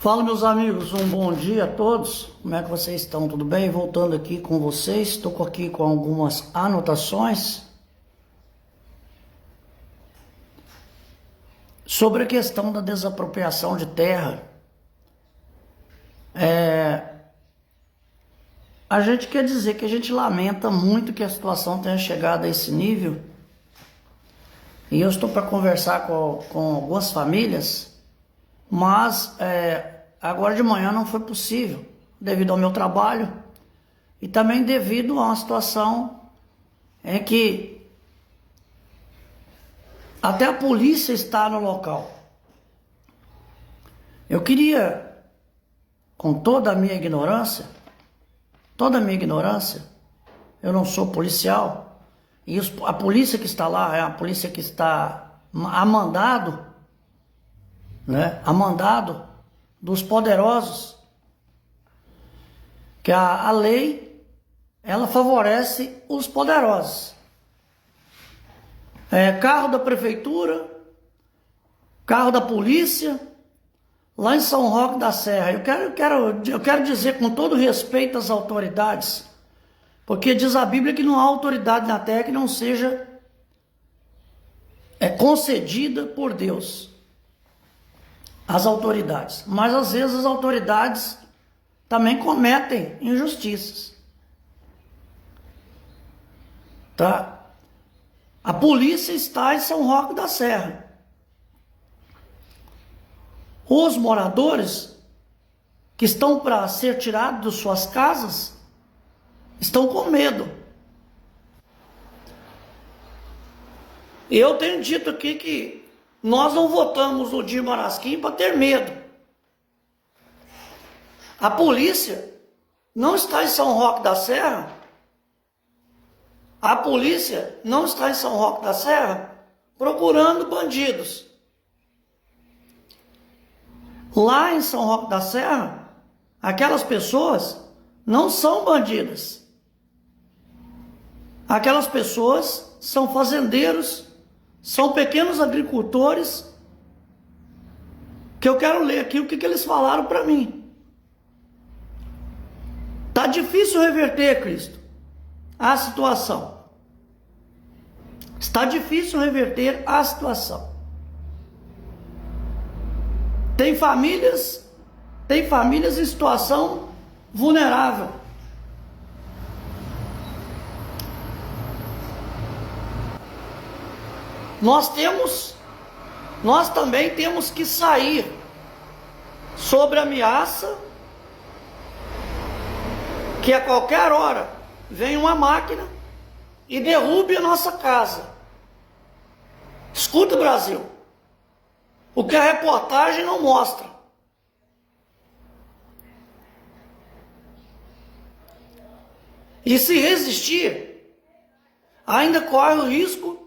Fala, meus amigos, um bom dia a todos. Como é que vocês estão? Tudo bem? Voltando aqui com vocês, estou aqui com algumas anotações sobre a questão da desapropriação de terra. A gente quer dizer que a gente lamenta muito que a situação tenha chegado a esse nível, e eu estou para conversar com algumas famílias, mas agora de manhã não foi possível, devido ao meu trabalho e também devido a uma situação em que até a polícia está no local. Eu queria, com toda a minha ignorância, eu não sou policial, e a polícia que está lá é a polícia que está a mandado, né? A mandado dos poderosos, que a lei, ela favorece os poderosos. Carro da prefeitura, carro da polícia, lá em São Roque da Serra. Eu quero dizer com todo respeito às autoridades, porque diz a Bíblia que não há autoridade na terra que não seja concedida por Deus. As autoridades, mas às vezes as autoridades também cometem injustiças, tá? A polícia está em São Roque da Serra. Os moradores que estão para ser tirados de suas casas estão com medo. Eu tenho dito aqui que nós não votamos no Dir Marasquim para ter medo. A polícia não está em São Roque da Serra. A polícia não está em São Roque da Serra procurando bandidos. Lá em São Roque da Serra, aquelas pessoas não são bandidas. Aquelas pessoas são fazendeiros, são pequenos agricultores, que eu quero ler aqui o que eles falaram para mim. Tá difícil reverter, Cristo, a situação. Está difícil reverter a situação. Tem famílias em situação vulnerável. Nós também temos que sair sobre a ameaça que a qualquer hora vem uma máquina e derrube a nossa casa. Escuta, Brasil, o que a reportagem não mostra. E se resistir, ainda corre o risco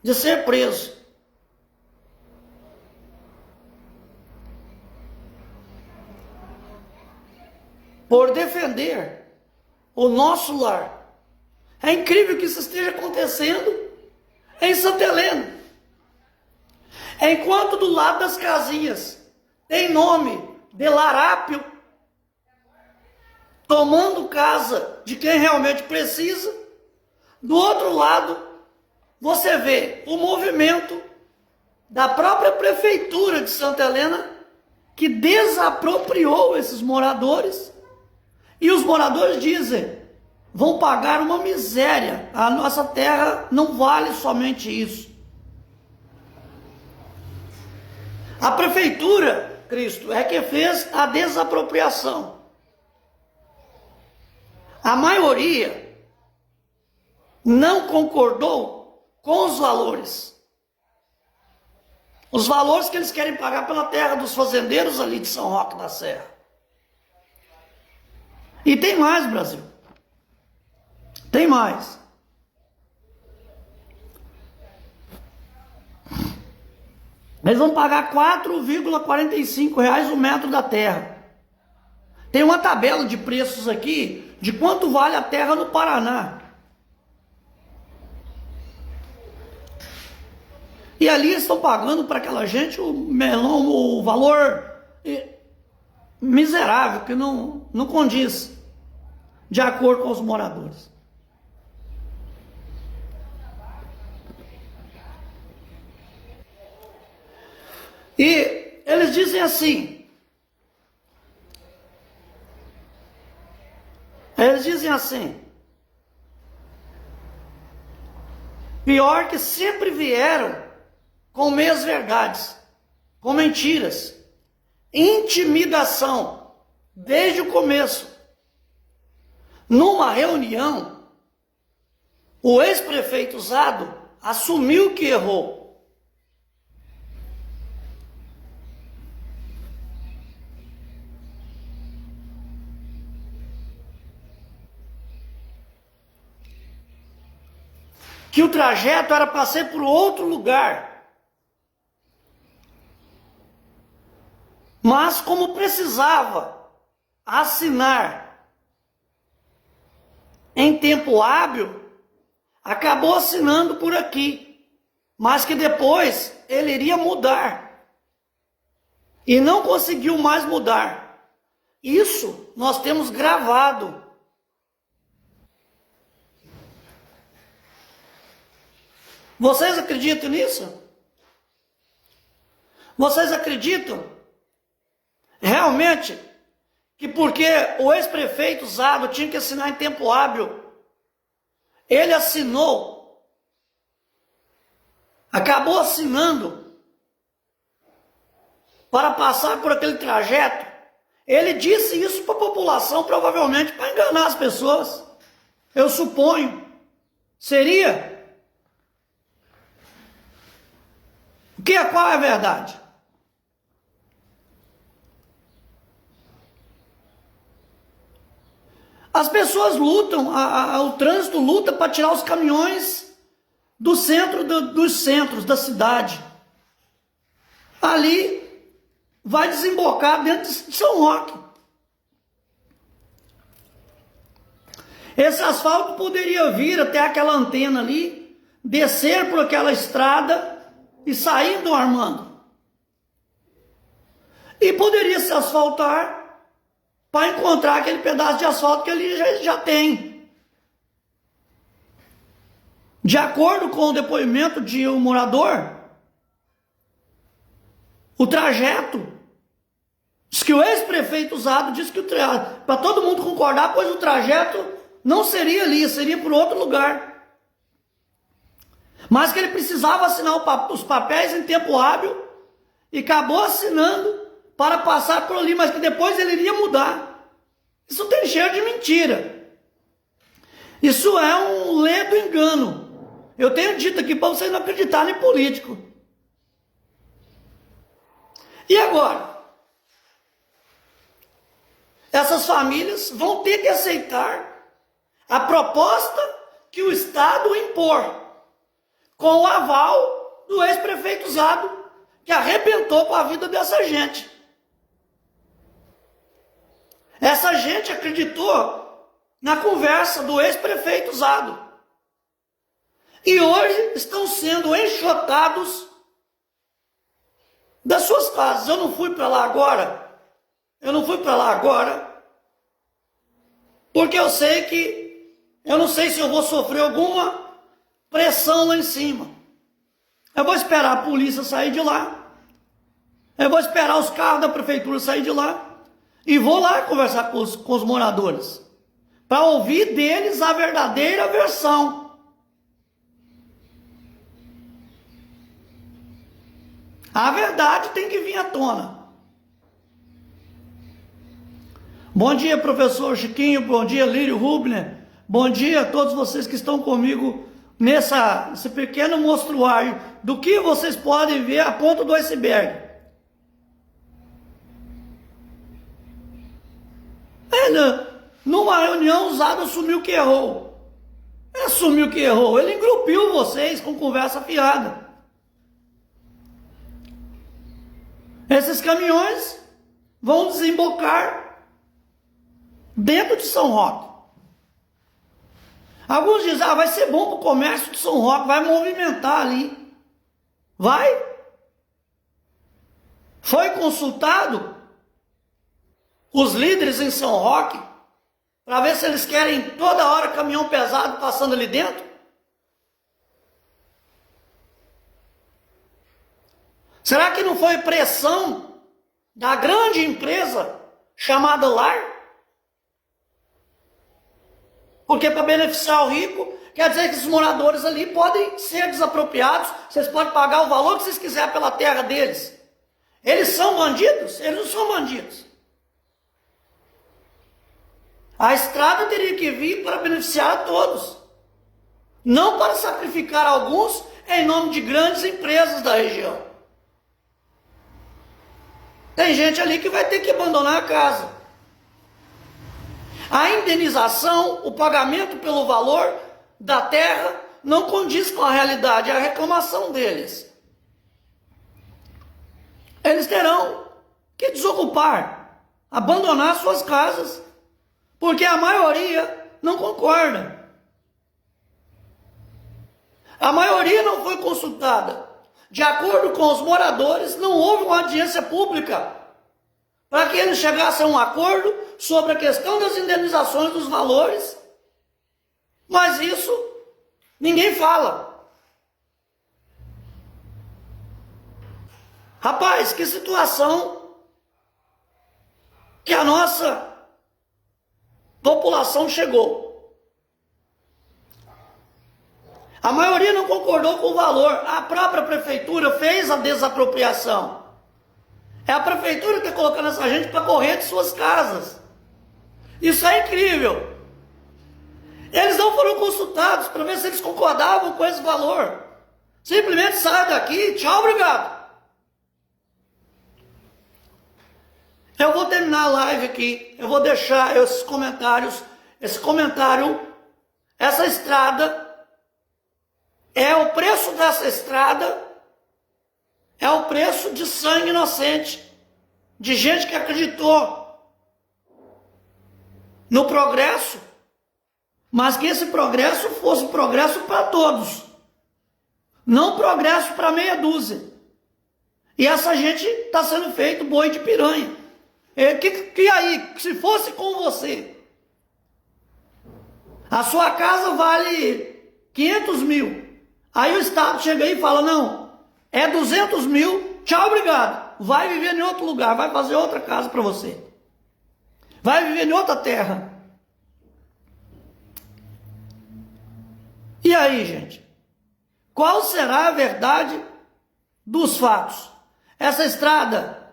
de ser preso. Por defender o nosso lar. É incrível que isso esteja acontecendo em Santa Helena. Enquanto do lado das casinhas tem nome de larápio, tomando casa de quem realmente precisa, do outro lado você vê o movimento da própria prefeitura de Santa Helena, que desapropriou esses moradores, e os moradores dizem: vão pagar uma miséria, a nossa terra não vale somente isso. A prefeitura, Cristo, é que fez a desapropriação. A maioria não concordou com os valores. Os valores que eles querem pagar pela terra dos fazendeiros ali de São Roque da Serra. E tem mais, Brasil. Tem mais. Eles vão pagar R$4,45 o metro da terra. Tem uma tabela de preços aqui de quanto vale a terra no Paraná. E ali eles estão pagando para aquela gente o valor miserável, que não condiz de acordo com os moradores. E eles dizem assim, pior que sempre vieram com meias verdades, com mentiras, intimidação, desde o começo. Numa reunião, o ex-prefeito Zado assumiu que errou. Que o trajeto era para ser por outro lugar. Mas como precisava assinar em tempo hábil, acabou assinando por aqui. Mas que depois ele iria mudar. E não conseguiu mais mudar. Isso nós temos gravado. Vocês acreditam nisso? Vocês acreditam realmente que porque o ex-prefeito Zado tinha que assinar em tempo hábil, ele assinou, acabou assinando para passar por aquele trajeto? Ele disse isso para a população, provavelmente para enganar as pessoas. Eu suponho. Seria? Qual é a verdade? As pessoas lutam, o trânsito luta para tirar os caminhões do centro dos centros da cidade. Ali vai desembocar dentro de São Roque. Esse asfalto poderia vir até aquela antena ali, descer por aquela estrada e sair do Armando. E poderia se asfaltar para encontrar aquele pedaço de asfalto que ali já tem. De acordo com o depoimento de um morador, o trajeto, diz que o ex-prefeito Zado disse que para todo mundo concordar, pois o trajeto não seria ali, seria por outro lugar. Mas que ele precisava assinar os papéis em tempo hábil e acabou assinando para passar por ali, mas que depois ele iria mudar. Isso tem cheiro de mentira. Isso é um ledo engano. Eu tenho dito aqui para vocês não acreditarem em político. E agora? Essas famílias vão ter que aceitar a proposta que o Estado impor, com o aval do ex-prefeito Zado, que arrebentou com a vida dessa gente. Essa gente acreditou na conversa do ex-prefeito Zado. E hoje estão sendo enxotados das suas casas. Eu não fui para lá agora, porque eu não sei se eu vou sofrer alguma pressão lá em cima. Eu vou esperar a polícia sair de lá. Eu vou esperar os carros da prefeitura sair de lá. E vou lá conversar com os moradores, para ouvir deles a verdadeira versão. A verdade tem que vir à tona. Bom dia, professor Chiquinho. Bom dia, Lírio Rubner. Bom dia a todos vocês que estão comigo nesse pequeno mostruário do que vocês podem ver a ponta do iceberg. Numa reunião, o Zado assumiu que errou. Ele engrupiu vocês com conversa fiada. Esses caminhões vão desembocar dentro de São Roque. Alguns dizem, vai ser bom para o comércio de São Roque, vai movimentar ali. Vai? Foi consultado os líderes em São Roque, para ver se eles querem toda hora caminhão pesado passando ali dentro? Será que não foi pressão da grande empresa chamada Lar? Porque para beneficiar o rico, quer dizer que esses moradores ali podem ser desapropriados, vocês podem pagar o valor que vocês quiserem pela terra deles. Eles são bandidos? Eles não são bandidos. A estrada teria que vir para beneficiar a todos, não para sacrificar alguns em nome de grandes empresas da região. Tem gente ali que vai ter que abandonar a casa. A indenização, o pagamento pelo valor da terra, não condiz com a realidade, é a reclamação deles. Eles terão que desocupar, abandonar suas casas, porque a maioria não concorda. A maioria não foi consultada. De acordo com os moradores, não houve uma audiência pública para que eles chegassem a um acordo sobre a questão das indenizações dos valores. Mas isso ninguém fala. Rapaz, que situação que a nossa população chegou. A maioria não concordou com o valor. A própria prefeitura fez a desapropriação. É a prefeitura que está colocando essa gente para correr de suas casas. Isso é incrível. Eles não foram consultados para ver se eles concordavam com esse valor. Simplesmente sai daqui, tchau, obrigado. Eu vou terminar a live aqui. Eu vou deixar esses comentários. Esse comentário, essa estrada, o preço dessa estrada é o preço de sangue inocente, de gente que acreditou no progresso, mas que esse progresso fosse progresso para todos, não progresso para meia dúzia. E essa gente está sendo feito boi de piranha. Que aí, se fosse com você, a sua casa vale 500 mil, aí o Estado chega aí e fala, não, é 200 mil, tchau, obrigado. Vai viver em outro lugar, vai fazer outra casa para você. Vai viver em outra terra. E aí, gente? Qual será a verdade dos fatos? Essa estrada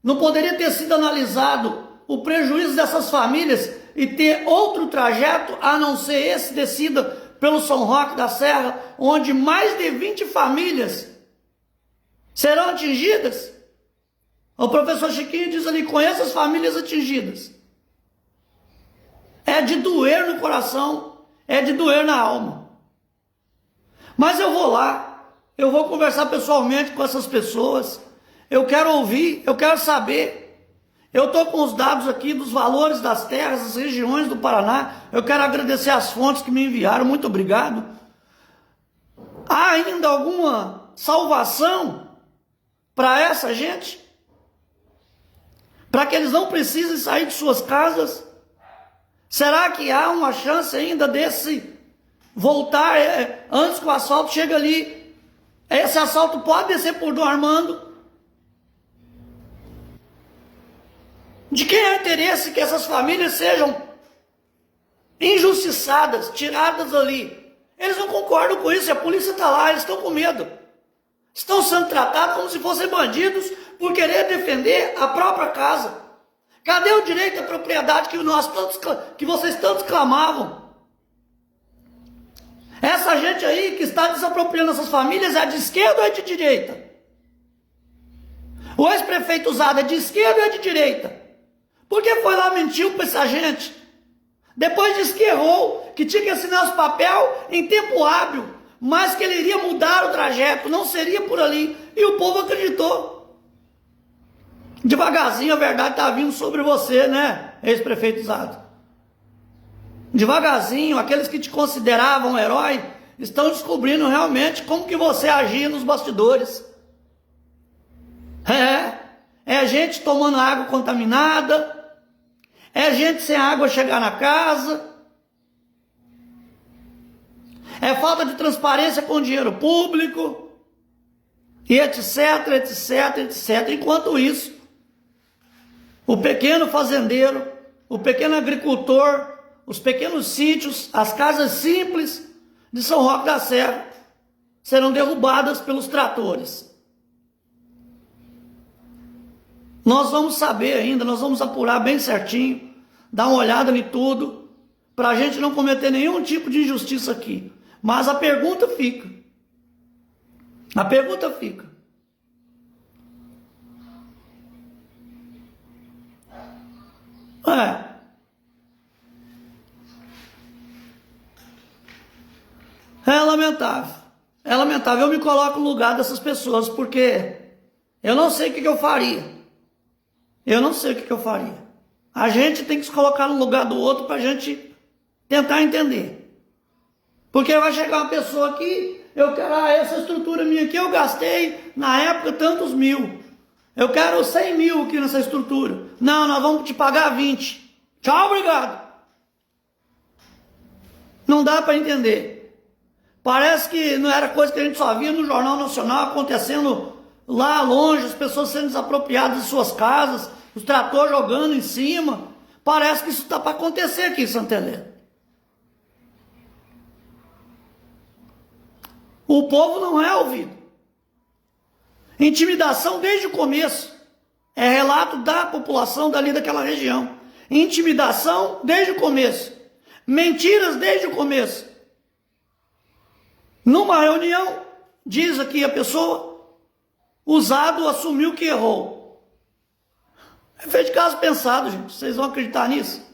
não poderia ter sido analisado o prejuízo dessas famílias e ter outro trajeto a não ser esse descida pelo São Roque da Serra, onde mais de 20 famílias serão atingidas? O professor Chiquinho diz ali, conheça as famílias atingidas. É de doer no coração, é de doer na alma. Mas eu vou lá, eu vou conversar pessoalmente com essas pessoas, eu quero ouvir, eu quero saber. Eu estou com os dados aqui dos valores das terras, das regiões do Paraná. Eu quero agradecer as fontes que me enviaram, muito obrigado. Há ainda alguma salvação para essa gente? Para que eles não precisem sair de suas casas? Será que há uma chance ainda desse voltar antes que o assalto chegue ali? Esse assalto pode descer por Dom Armando? De quem é o interesse que essas famílias sejam injustiçadas, tiradas ali? Eles não concordam com isso, a polícia está lá, eles estão com medo. Estão sendo tratados como se fossem bandidos por querer defender a própria casa. Cadê o direito à propriedade que vocês tantos clamavam? Essa gente aí que está desapropriando essas famílias é de esquerda ou é de direita? O ex-prefeito Usado é de esquerda ou é de direita? Por que foi lá mentiu para essa gente? Depois disse que errou, que tinha que assinar os papel em tempo hábil, mas que ele iria mudar o trajeto, não seria por ali. E o povo acreditou. Devagarzinho a verdade está vindo sobre você, né, ex-prefeito Usado? Devagarzinho, aqueles que te consideravam herói estão descobrindo realmente como que você agia nos bastidores. É gente tomando água contaminada, é gente sem água chegar na casa, é falta de transparência com dinheiro público, e etc, etc, etc. Enquanto isso, o pequeno fazendeiro, o pequeno agricultor, os pequenos sítios, as casas simples de São Roque da Serra serão derrubadas pelos tratores. Nós vamos saber ainda, nós vamos apurar bem certinho, dar uma olhada em tudo, para a gente não cometer nenhum tipo de injustiça aqui. Mas a pergunta fica. A pergunta fica. É lamentável. É lamentável. Eu me coloco no lugar dessas pessoas, porque eu não sei o que eu faria. Eu não sei o que eu faria. A gente tem que se colocar no lugar do outro para a gente tentar entender. Porque vai chegar uma pessoa aqui, eu quero, essa estrutura minha aqui eu gastei na época tantos mil. Eu quero 100 mil aqui nessa estrutura. Não, nós vamos te pagar 20. Tchau, obrigado. Não dá para entender. Parece que não era coisa que a gente só via no Jornal Nacional acontecendo lá longe, as pessoas sendo desapropriadas de suas casas, os tratores jogando em cima. Parece que isso está para acontecer aqui em Santa Helena. O povo não é ouvido. Intimidação desde o começo. É relato da população dali daquela região. Intimidação desde o começo. Mentiras desde o começo. Numa reunião, diz aqui a pessoa, o usado assumiu que errou. É feito de caso pensado, gente. Vocês vão acreditar nisso?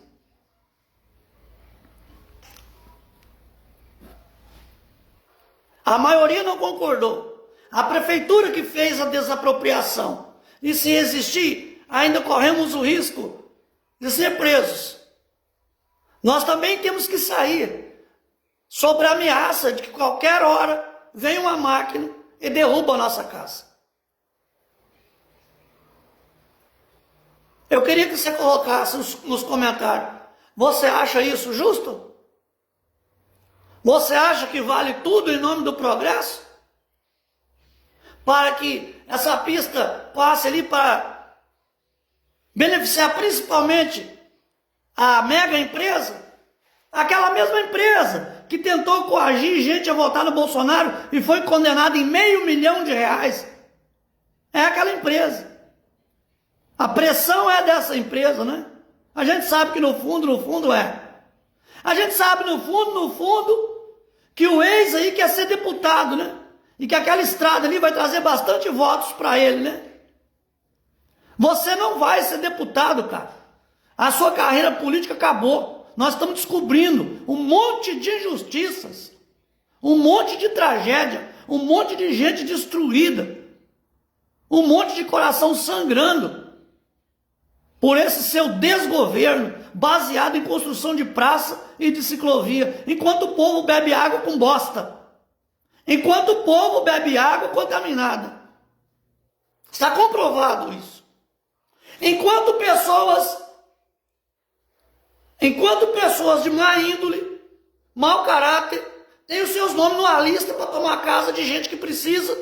A maioria não concordou. A prefeitura que fez a desapropriação. E se existir, ainda corremos o risco de ser presos. Nós também temos que sair sobre a ameaça de que qualquer hora vem uma máquina e derruba a nossa casa. Eu queria que você colocasse nos comentários, você acha isso justo? Você acha que vale tudo em nome do progresso? Para que essa pista passe ali para beneficiar principalmente a mega empresa? Aquela mesma empresa que tentou coagir gente a votar no Bolsonaro e foi condenada em R$500 mil. É aquela empresa. A pressão é dessa empresa, né? A gente sabe que no fundo é. A gente sabe no fundo, que o ex aí quer ser deputado, né? E que aquela estrada ali vai trazer bastante votos para ele, né? Você não vai ser deputado, cara. A sua carreira política acabou. Nós estamos descobrindo um monte de injustiças, um monte de tragédia, um monte de gente destruída, um monte de coração sangrando por esse seu desgoverno baseado em construção de praça e de ciclovia, enquanto o povo bebe água com bosta, enquanto o povo bebe água contaminada. Está comprovado isso. Enquanto pessoas de má índole, mau caráter, têm os seus nomes numa lista para tomar casa de gente que precisa,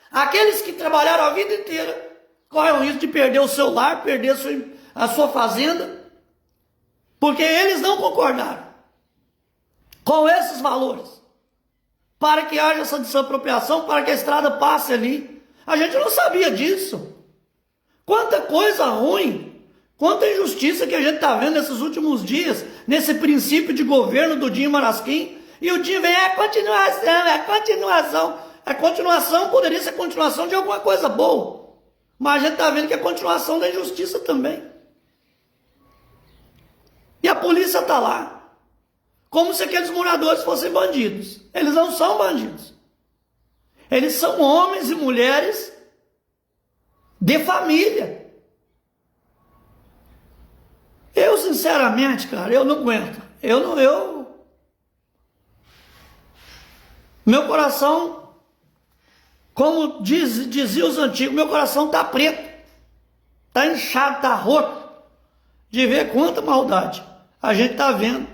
aqueles que trabalharam a vida inteira correm o risco de perder o seu lar, perder a sua fazenda, porque eles não concordaram com esses valores, para que haja essa desapropriação, para que a estrada passe ali. A gente não sabia disso. Quanta coisa ruim, quanta injustiça que a gente está vendo nesses últimos dias, nesse princípio de governo do Dinho Marasquim, e o Dinho vem, continuação. A continuação poderia ser continuação de alguma coisa boa, mas a gente está vendo que é continuação da injustiça também. E a polícia está lá, como se aqueles moradores fossem bandidos. Eles não são bandidos. Eles são homens e mulheres de família. Eu, sinceramente, cara, eu não aguento. Meu coração, como diziam os antigos, meu coração tá preto, tá inchado, tá roto. de ver quanta maldade a gente está vendo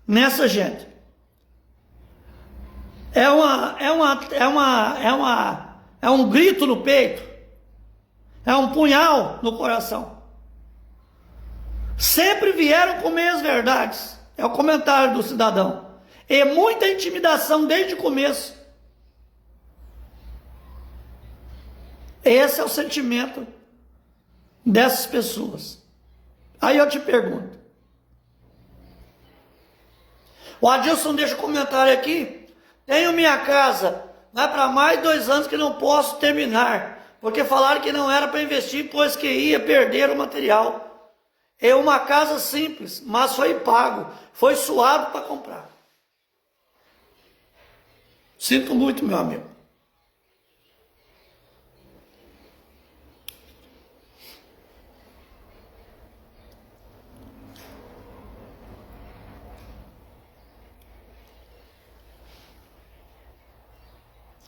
nessa gente. É um grito no peito, é um punhal no coração. Sempre vieram com meias verdades, é o comentário do cidadão, e muita intimidação desde o começo. Esse é o sentimento dessas pessoas. Aí eu te pergunto, o Adilson deixa um comentário aqui: tenho minha casa, vai para mais de 2 anos que não posso terminar, porque falaram que não era para investir, pois que ia perder o material. É uma casa simples, mas foi pago, foi suado para comprar. Sinto muito, meu amigo.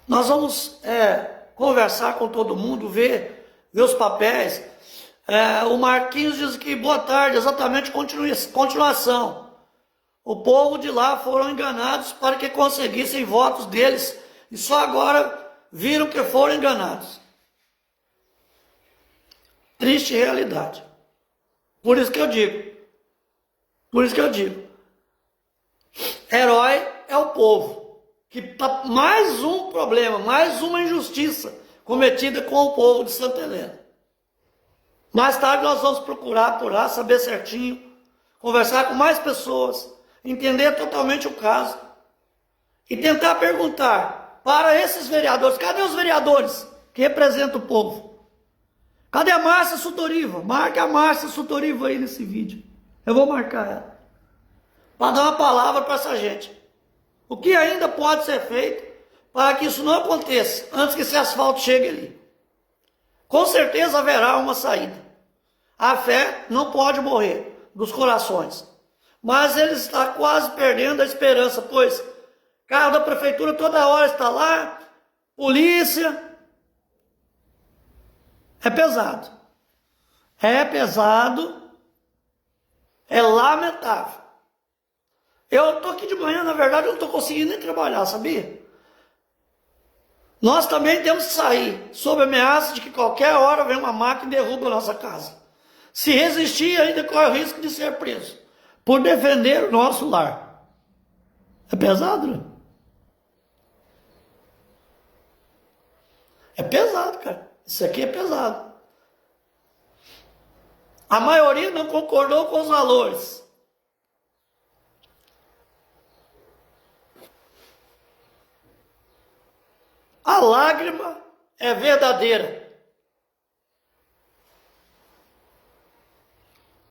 Nós vamos conversar com todo mundo, ver os papéis. O Marquinhos diz que boa tarde, exatamente continuação. O povo de lá foram enganados para que conseguissem votos deles e só agora viram que foram enganados. Triste realidade. Por isso que eu digo, herói é o povo. Que tá mais um problema, mais uma injustiça cometida com o povo de Santa Helena. Mais tarde nós vamos procurar apurar, saber certinho, conversar com mais pessoas, entender totalmente o caso e tentar perguntar para esses vereadores: cadê os vereadores que representam o povo? Cadê a Márcia Sutoriva? Marca a Márcia Sutoriva aí nesse vídeo. Eu vou marcar ela, para dar uma palavra para essa gente. O que ainda pode ser feito para que isso não aconteça antes que esse asfalto chegue ali? Com certeza haverá uma saída. A fé não pode morrer dos corações. Mas ele está quase perdendo a esperança, pois carro da prefeitura toda hora está lá, polícia. É pesado. É pesado. É lamentável. Eu estou aqui de manhã, na verdade, eu não estou conseguindo nem trabalhar, sabia? Nós também temos que sair, sob ameaça de que qualquer hora vem uma máquina e derruba a nossa casa. Se resistir, ainda corre o risco de ser preso, por defender o nosso lar. É pesado, né? É pesado, cara. Isso aqui é pesado. A maioria não concordou com os valores. A lágrima é verdadeira.